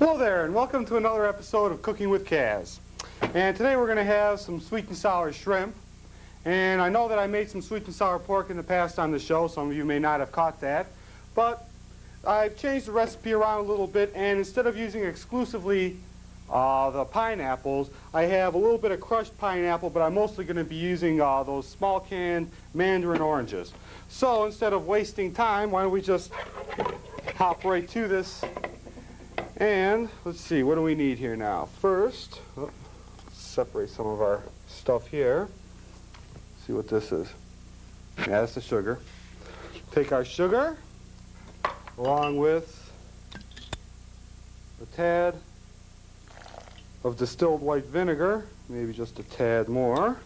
Hello there, and welcome to another episode of Cooking with Kaz. And today we're going to have some sweet and sour shrimp. And I know that I made some sweet and sour pork in the past on the show. Some of you may not have caught that. But I've changed the recipe around a little bit, and instead of using exclusively the pineapples, I have a little bit of crushed pineapple, but I'm mostly going to be using those small canned mandarin oranges. So instead of wasting time, why don't we just hop right to this. And let's see, what do we need here now? First, separate some of our stuff here. See what this is. Yeah, that's the sugar. Take our sugar along with a tad of distilled white vinegar, maybe just a tad more,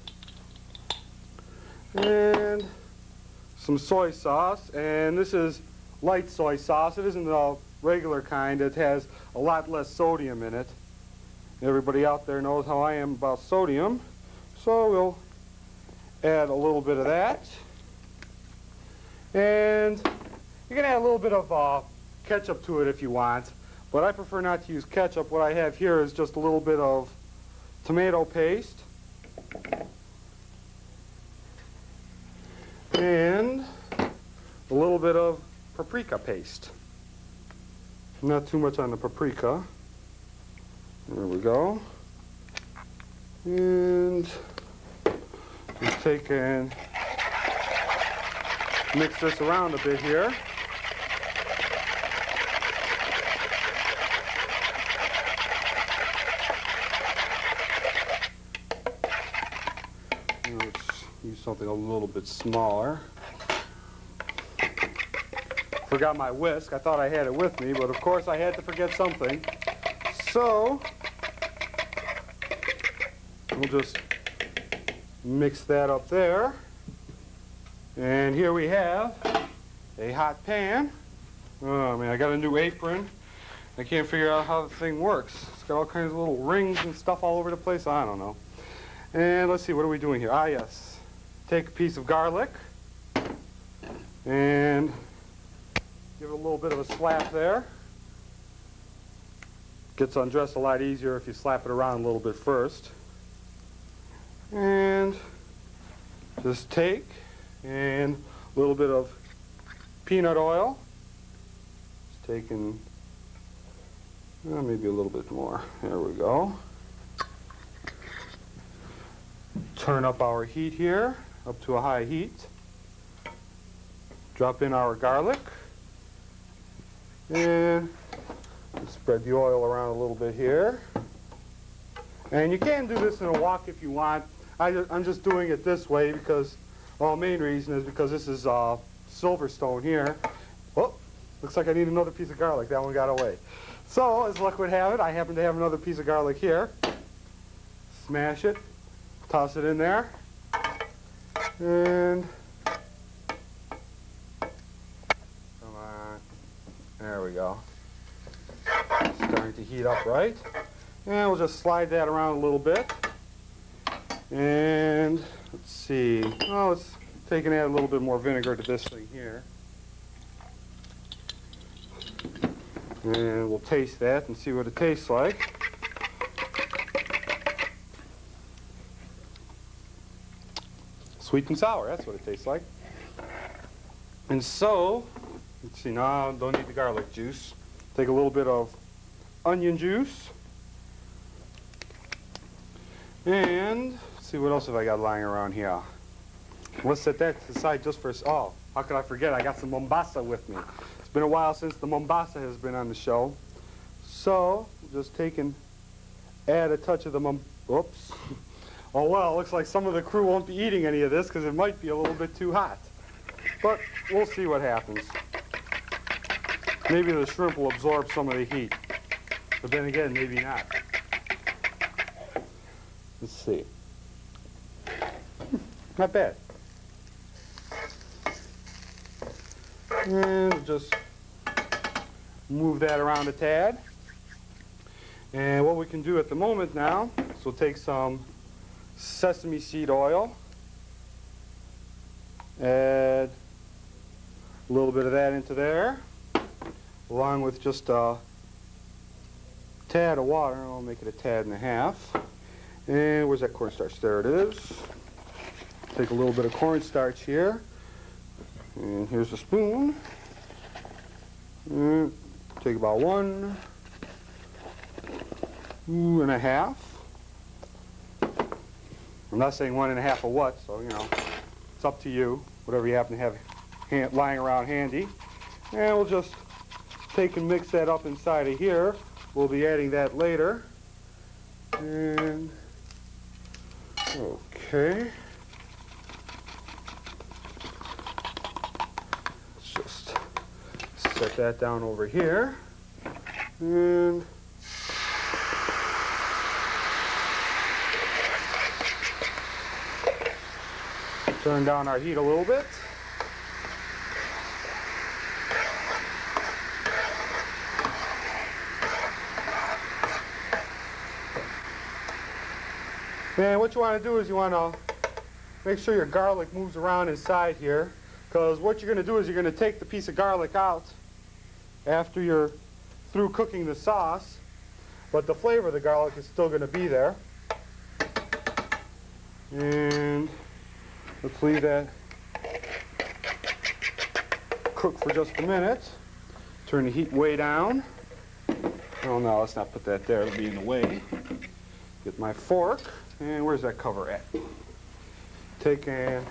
and some soy sauce. And this is light soy sauce. It isn't the regular kind. It has a lot less sodium in it. Everybody out there knows how I am about sodium, so we'll add a little bit of that. And you can add a little bit of ketchup to it if you want, but I prefer not to use ketchup. What I have here is just a little bit of tomato paste and a little bit of paprika paste. Not too much on the paprika. There we go. And just take and mix this around a bit here. Let's use something a little bit smaller. Forgot my whisk. I thought I had it with me, but of course I had to forget something. So we'll just mix that up there. And here we have a hot pan. Oh man, I got a new apron. I can't figure out how the thing works. It's got all kinds of little rings and stuff all over the place. I don't know. And let's see, what are we doing here? Ah, yes. Take a piece of garlic and give it a little bit of a slap there. Gets undressed a lot easier if you slap it around a little bit first. And just take and a little bit of peanut oil. Just taking maybe a little bit more. There we go. Turn up our heat here, up to a high heat. Drop in our garlic. And spread the oil around a little bit here. And you can do this in a wok if you want. I'm just doing it this way because, well, the main reason is because this is Silverstone here. Oh, looks like I need another piece of garlic. That one got away. So, as luck would have it, I happen to have another piece of garlic here. Smash it, toss it in there, and there we go. Starting to heat up right. And we'll just slide that around a little bit. And let's see. Oh, let's take and add a little bit more vinegar to this thing here. And we'll taste that and see what it tastes like. Sweet and sour, that's what it tastes like. And so, let's see, no, don't need the garlic juice. Take a little bit of onion juice. And let's see, what else have I got lying around here? Let's set that to the side just for, oh, how could I forget? I got some Mombasa with me. It's been a while since the Mombasa has been on the show. So, just take and add a touch of the oops. Oh well, looks like some of the crew won't be eating any of this because it might be a little bit too hot. But we'll see what happens. Maybe the shrimp will absorb some of the heat. But then again, maybe not. Let's see. Not bad. And just move that around a tad. And what we can do at the moment now is we'll take some sesame seed oil, add a little bit of that into there, along with just a tad of water. I'll make it a tad and a half. And where's that cornstarch? There it is. Take a little bit of cornstarch here. And here's a spoon. And take about 1 and a half. I'm not saying 1 and a half of what, so you know, it's up to you. Whatever you happen to have lying around handy. And we'll just take and mix that up inside of here. We'll be adding that later. And okay. Let's just set that down over here. And turn down our heat a little bit. And what you want to do is you want to make sure your garlic moves around inside here, because what you're going to do is you're going to take the piece of garlic out after you're through cooking the sauce, but the flavor of the garlic is still going to be there. And let's leave that cook for just a minute. Turn the heat way down. Oh no, let's not put that there, it'll be in the way. Get my fork, and where's that cover at? Take and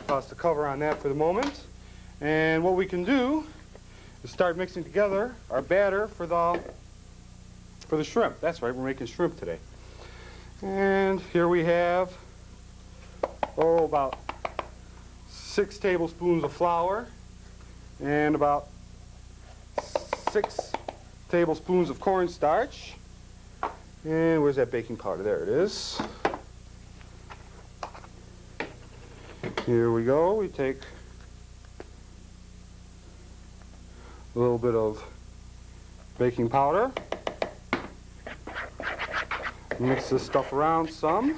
toss the cover on that for the moment. And what we can do is start mixing together our batter for the shrimp. That's right, we're making shrimp today. And here we have, about 6 tablespoons of flour and about 6 tablespoons of cornstarch. And where's that baking powder? There it is. Here we go. We take a little bit of baking powder. Mix this stuff around some.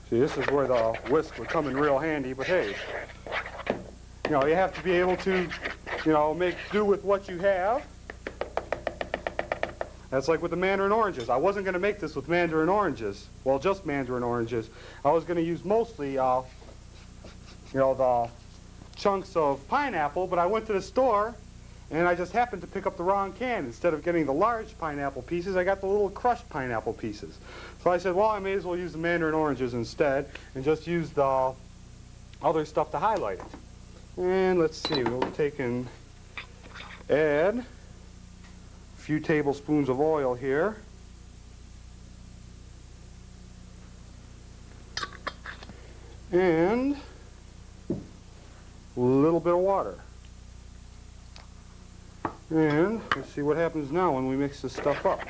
See, this is where the whisk would come in real handy, but hey, you know, you have to be able to, you know, make do with what you have. That's like with the mandarin oranges. I wasn't going to make this with mandarin oranges. Well, just mandarin oranges. I was going to use mostly, you know, the chunks of pineapple, but I went to the store and I just happened to pick up the wrong can. Instead of getting the large pineapple pieces, I got the little crushed pineapple pieces. So I said, well, I may as well use the mandarin oranges instead and just use the other stuff to highlight it. And let's see, we'll take and add a few tablespoons of oil here. And a little bit of water. And let's see what happens now when we mix this stuff up.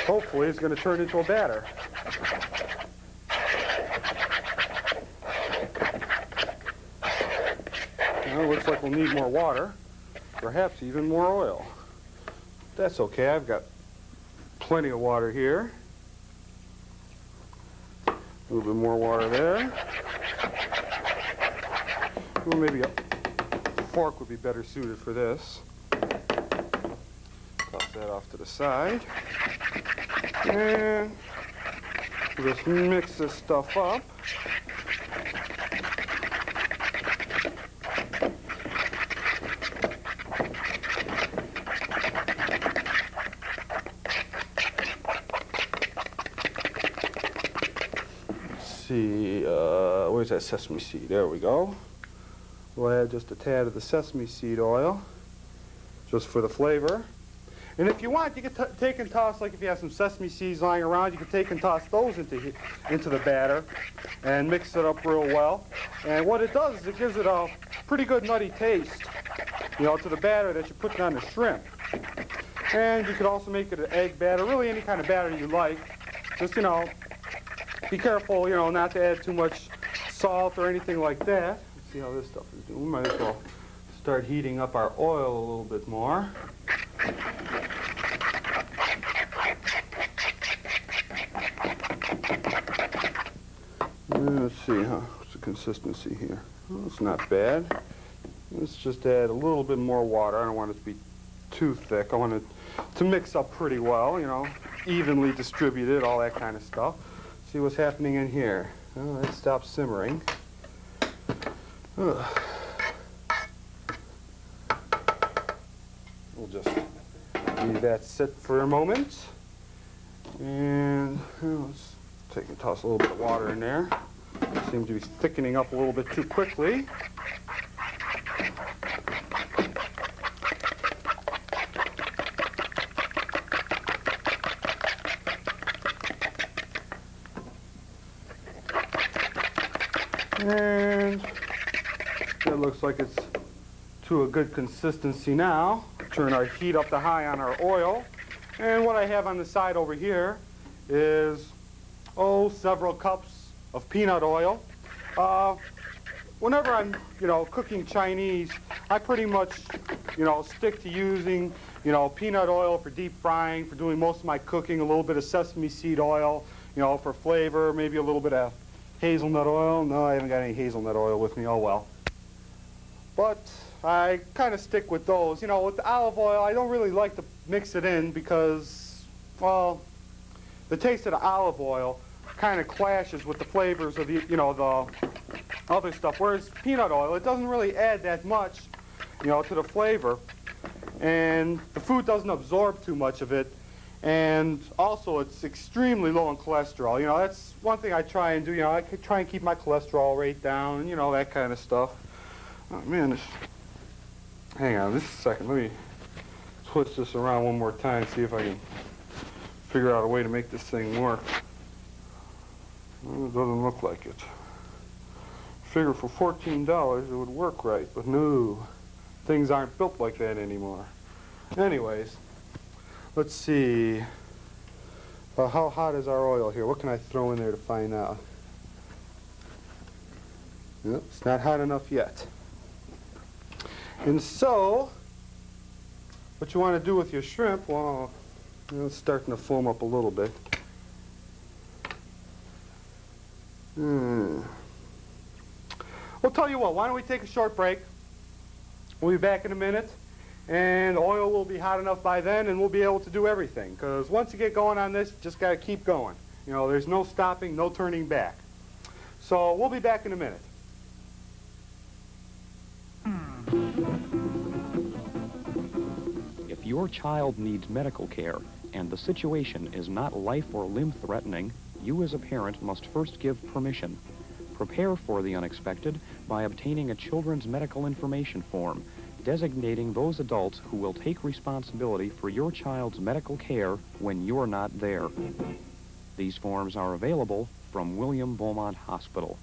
Hopefully it's going to turn into a batter. Well, it looks like we'll need more water, perhaps even more oil. That's okay, I've got plenty of water here. A little bit more water there. Well, maybe a fork would be better suited for this. Toss that off to the side. And we'll just mix this stuff up. See, where's that sesame seed? There we go. We'll add just a tad of the sesame seed oil, just for the flavor. And if you want, you can take and toss, like if you have some sesame seeds lying around, you can take and toss those into the batter and mix it up real well. And what it does is it gives it a pretty good nutty taste, you know, to the batter that you're putting on the shrimp. And you could also make it an egg batter, really any kind of batter you like. Just, you know, be careful, you know, not to add too much salt or anything like that. Let's see how this stuff is doing. We might as well start heating up our oil a little bit more. Let's see, huh? It's consistency here? Well, it's not bad. Let's just add a little bit more water. I don't want it to be too thick. I want it to mix up pretty well, you know, evenly distributed, all that kind of stuff. See what's happening in here. Oh, it stopped simmering. Ugh. We'll just leave that sit for a moment. And let's take and toss a little bit of water in there. Seems to be thickening up a little bit too quickly. And it looks like it's to a good consistency now. Turn our heat up to high on our oil. And what I have on the side over here is, several cups of peanut oil. Whenever I'm, cooking Chinese, I pretty much, stick to using, peanut oil for deep frying, for doing most of my cooking, a little bit of sesame seed oil, for flavor, maybe a little bit of hazelnut oil. No, I haven't got any hazelnut oil with me. Oh, well. But I kind of stick with those. With the olive oil, I don't really like to mix it in because, well, the taste of the olive oil kind of clashes with the flavors of the, the other stuff. Whereas peanut oil, it doesn't really add that much, to the flavor. And the food doesn't absorb too much of it. And also, it's extremely low in cholesterol. That's one thing I try and do. I try and keep my cholesterol rate down, and, that kind of stuff. Oh, man, hang on just a second. Let me twist this around one more time, see if I can figure out a way to make this thing work. Well, it doesn't look like it. Figure for $14 it would work right, but no, things aren't built like that anymore. Anyways, let's see. How hot is our oil here? What can I throw in there to find out? Nope, it's not hot enough yet. And so, what you want to do with your shrimp, well, it's starting to foam up a little bit. Well, tell you what, why don't we take a short break? We'll be back in a minute, and the oil will be hot enough by then, and we'll be able to do everything. Because once you get going on this, you just got to keep going. There's no stopping, no turning back. So we'll be back in a minute. If your child needs medical care and the situation is not life or limb threatening, you as a parent must first give permission. Prepare for the unexpected by obtaining a children's medical information form, designating those adults who will take responsibility for your child's medical care when you're not there. These forms are available from William Beaumont Hospital.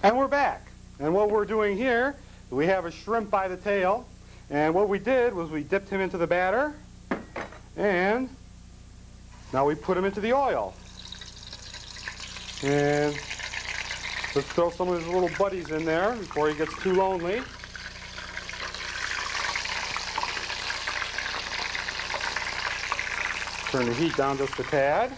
And we're back. And what we're doing here, we have a shrimp by the tail. And what we did was we dipped him into the batter. And now we put him into the oil. And let's throw some of his little buddies in there before he gets too lonely. Turn the heat down just a tad.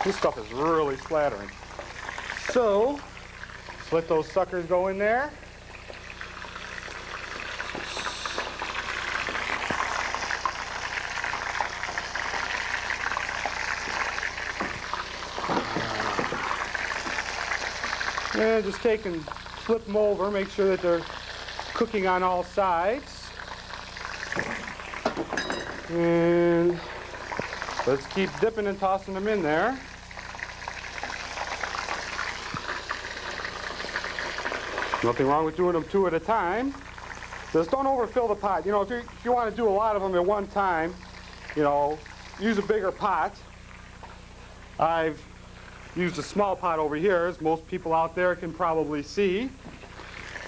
This stuff is really slattering. So, let's let those suckers go in there. And just take and flip them over, make sure that they're cooking on all sides. And let's keep dipping and tossing them in there. Nothing wrong with doing them two at a time. Just don't overfill the pot. If you want to do a lot of them at one time, use a bigger pot. I've used a small pot over here, as most people out there can probably see.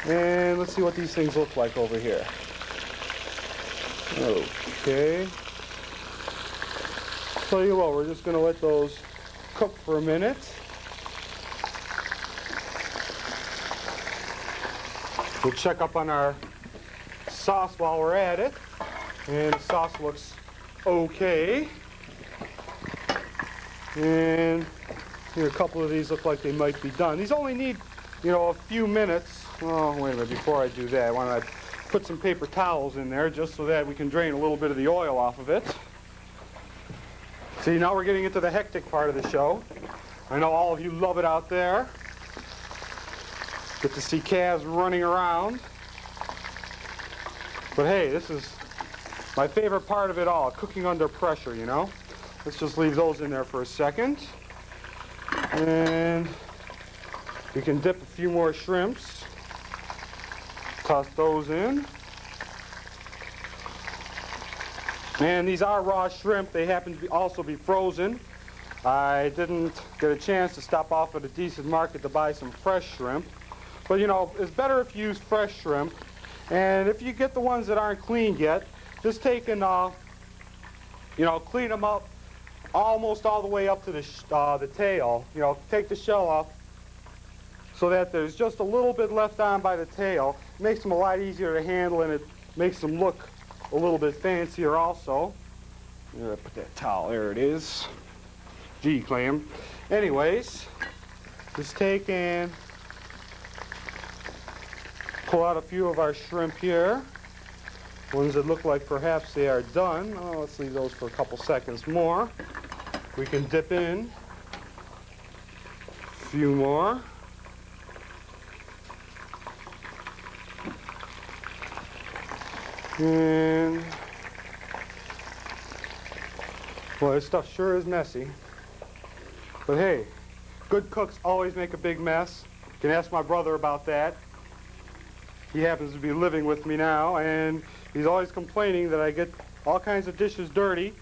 And let's see what these things look like over here. Okay. Tell you what, we're just going to let those cook for a minute. We'll check up on our sauce while we're at it. And the sauce looks okay. And here, a couple of these look like they might be done. These only need, a few minutes. Oh, wait a minute, before I do that, I want to put some paper towels in there just so that we can drain a little bit of the oil off of it. See, now we're getting into the hectic part of the show. I know all of you love it out there. Get to see calves running around. But hey, this is my favorite part of it all, cooking under pressure, Let's just leave those in there for a second. And we can dip a few more shrimps. Toss those in. And these are raw shrimp. They happen to also be frozen. I didn't get a chance to stop off at a decent market to buy some fresh shrimp. But it's better if you use fresh shrimp. And if you get the ones that aren't cleaned yet, just take and clean them up almost all the way up to the tail. Take the shell off so that there's just a little bit left on by the tail. It makes them a lot easier to handle, and it makes them look a little bit fancier also. Put that towel, there it is. Gee, clam. Anyways, just take and pull out a few of our shrimp here. Ones that look like perhaps they are done. Oh, let's leave those for a couple seconds more. We can dip in a few more. And, well, this stuff sure is messy. But hey, good cooks always make a big mess. You can ask my brother about that. He happens to be living with me now, and he's always complaining that I get all kinds of dishes dirty,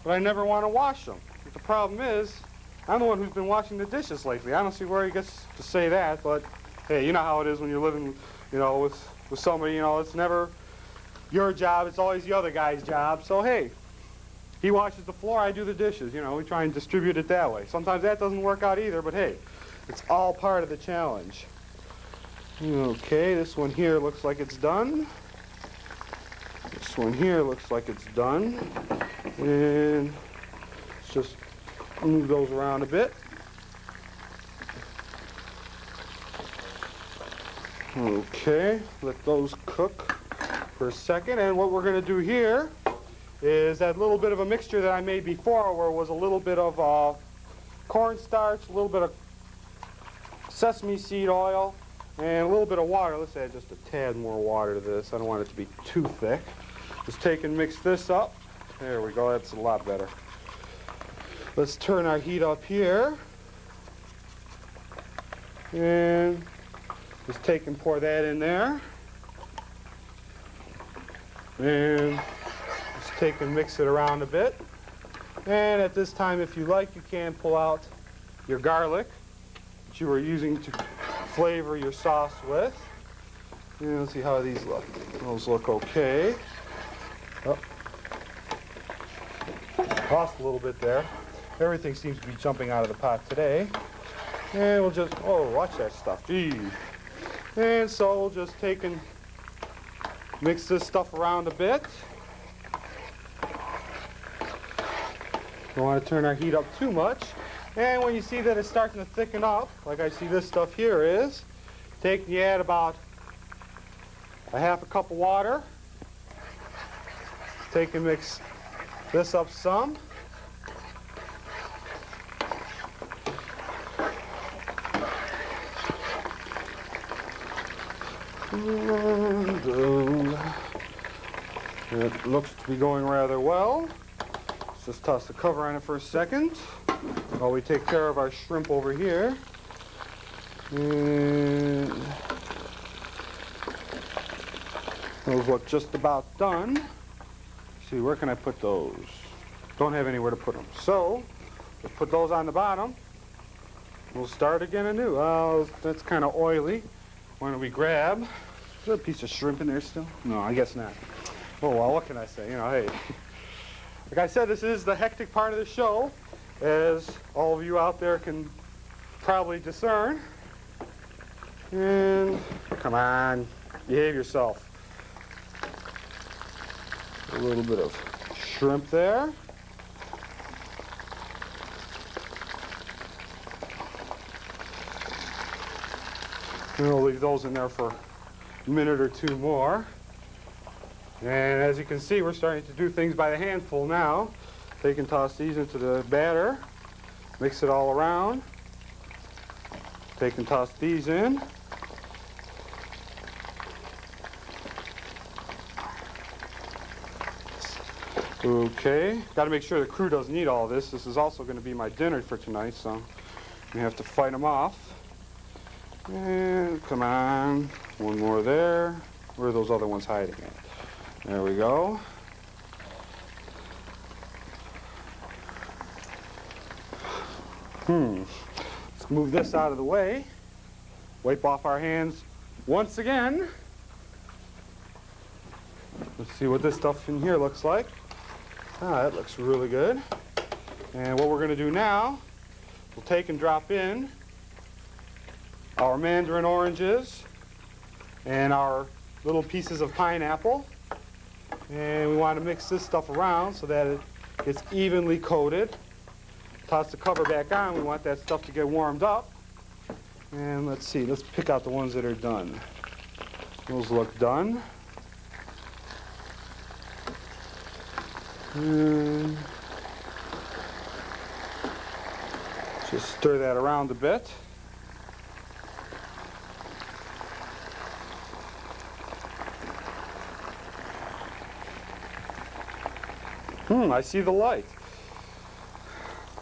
but I never want to wash them. But the problem is, I'm the one who's been washing the dishes lately. I don't see where he gets to say that, but hey, you know how it is when you're living, with somebody, it's never your job, it's always the other guy's job. So hey, he washes the floor, I do the dishes, we try and distribute it that way. Sometimes that doesn't work out either, but hey, it's all part of the challenge. Okay, this one here looks like it's done. This one here looks like it's done. And let's just move those around a bit. Okay, let those cook for a second. And what we're going to do here is that little bit of a mixture that I made before, where it was a little bit of cornstarch, a little bit of sesame seed oil, and a little bit of water. Let's add just a tad more water to this. I don't want it to be too thick. Just take and mix this up. There we go, that's a lot better. Let's turn our heat up here. And just take and pour that in there. And just take and mix it around a bit. And at this time, if you like, you can pull out your garlic that you were using to flavor your sauce with. And let's see how these look. Those look okay. Oh. Tossed a little bit there. Everything seems to be jumping out of the pot today. And we'll just, watch that stuff. Gee. And so we'll just take and mix this stuff around a bit. Don't want to turn our heat up too much. And when you see that it's starting to thicken up, like I see this stuff here is, take and you add about a half a cup of water. Take and mix this up some. And it looks to be going rather well. Let's just toss the cover on it for a second while we take care of our shrimp over here. And those look just about done. Let's see, where can I put those? Don't have anywhere to put them. So, let's put those on the bottom. We'll start again anew. Oh, that's kind of oily. Why don't we grab? Is there a piece of shrimp in there still? No, I guess not. Oh, well, what can I say? Hey. Like I said, this is the hectic part of the show. as all of you out there can probably discern. And come on, behave yourself. A little bit of shrimp there. And we'll leave those in there for a minute or two more. And as you can see, we're starting to do things by the handful now. Take and toss these into the batter. Mix it all around. Take and toss these in. Okay, got to make sure the crew doesn't eat all this. This is also going to be my dinner for tonight, so we have to fight them off. And come on, one more there. Where are those other ones hiding at? There we go. Let's move this out of the way. Wipe off our hands once again. Let's see what this stuff in here looks like. Ah, that looks really good. And what we're going to do now, we'll take and drop in our mandarin oranges and our little pieces of pineapple. And we want to mix this stuff around so that it gets evenly coated. Toss the cover back on. We want that stuff to get warmed up. And let's see, let's pick out the ones that are done. Those look done. And just stir that around a bit. I see the light.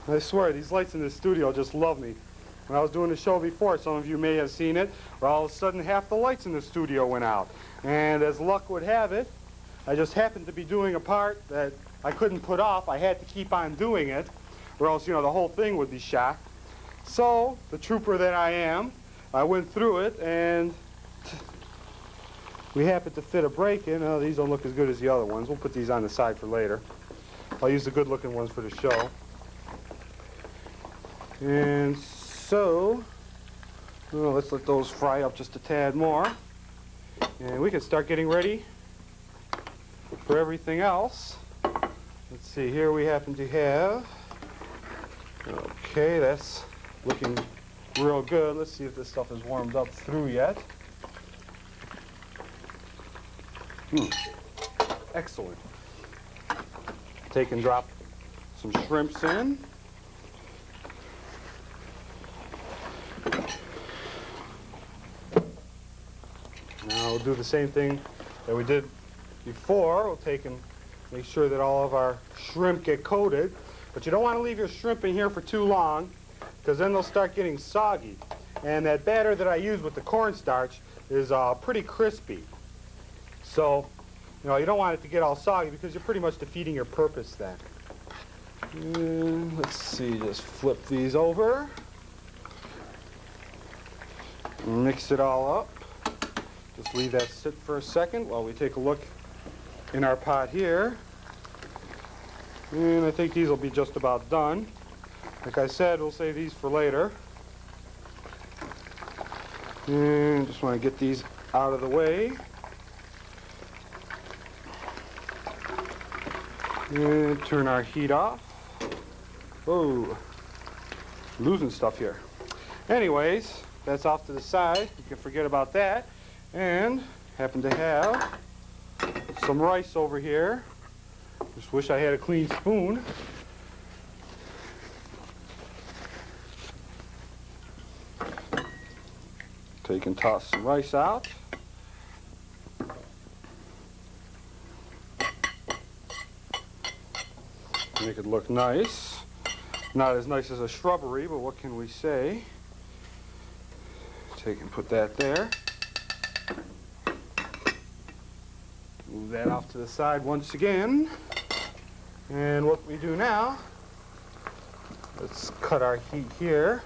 I swear, these lights in this studio just love me. When I was doing the show before, some of you may have seen it, where all of a sudden half the lights in the studio went out. And as luck would have it, I just happened to be doing a part that I couldn't put off. I had to keep on doing it, or else, you know, the whole thing would be shot. So, the trooper that I am, I went through it, and we happened to fit a break in. Oh, these don't look as good as the other ones. We'll put these on the side for later. I'll use the good-looking ones for the show. And so, well, let's let those fry up just a tad more. And we can start getting ready for everything else. Let's see, here we happen to have, okay, that's looking real good. Let's see if this stuff is warmed up through yet. Excellent. Take and drop some shrimps in. Now we'll do the same thing that we did before. We'll take and make sure that all of our shrimp get coated. But you don't want to leave your shrimp in here for too long, because then they'll start getting soggy. And that batter that I use with the cornstarch is pretty crispy. So, you know, you don't want it to get all soggy because you're pretty much defeating your purpose then. And let's see, just flip these over. Mix it all up. Just leave that sit for a second while we take a look in our pot here. And I think these will be just about done. Like I said, we'll save these for later. And just want to get these out of the way. And turn our heat off. Whoa, losing stuff here. Anyways, that's off to the side. You can forget about that. And happen to have some rice over here. Just wish I had a clean spoon. Take and toss some rice out. Make it look nice. Not as nice as a shrubbery, but what can we say? Take and put that there. Move that off to the side once again. And what we do now, let's cut our heat here.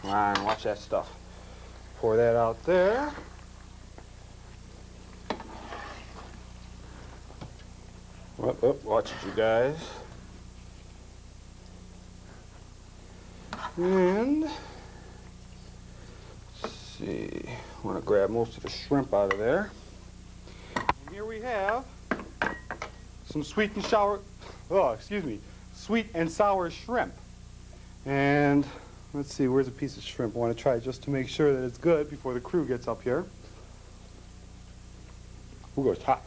Come on, watch that stuff. Pour that out there. Watch it, you guys. And let's see, I want to grab most of the shrimp out of there. And here we have some sweet and sour shrimp. And let's see, where's a piece of shrimp? I want to try just to make sure that it's good before the crew gets up here. Ooh, goes hot.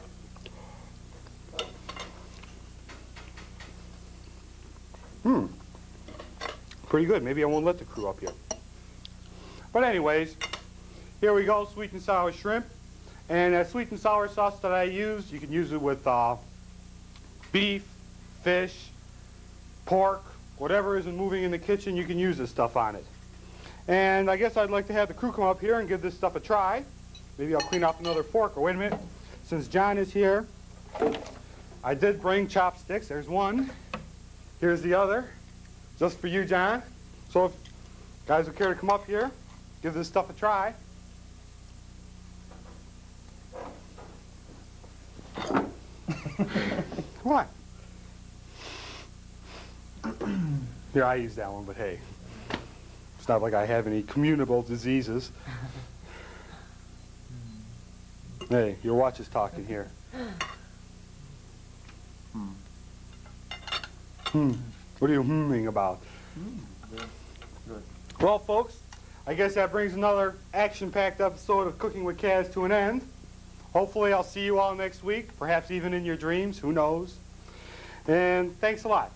Pretty good. Maybe I won't let the crew up yet. But anyways, here we go, sweet and sour shrimp. And that sweet and sour sauce that I used, you can use it with beef, fish, pork, whatever isn't moving in the kitchen, you can use this stuff on it. And I guess I'd like to have the crew come up here and give this stuff a try. Maybe I'll clean off another fork. Or wait a minute, since John is here, I did bring chopsticks. There's one. Here's the other. Just for you, John. So if guys would care to come up here, give this stuff a try. What? Here, I use that one, but hey, it's not like I have any communicable diseases. Hey, your watch is talking here. What are you hmming about? Good. Well, folks, I guess that brings another action-packed episode of Cooking with Kaz to an end. Hopefully I'll see you all next week, perhaps even in your dreams, who knows. And thanks a lot.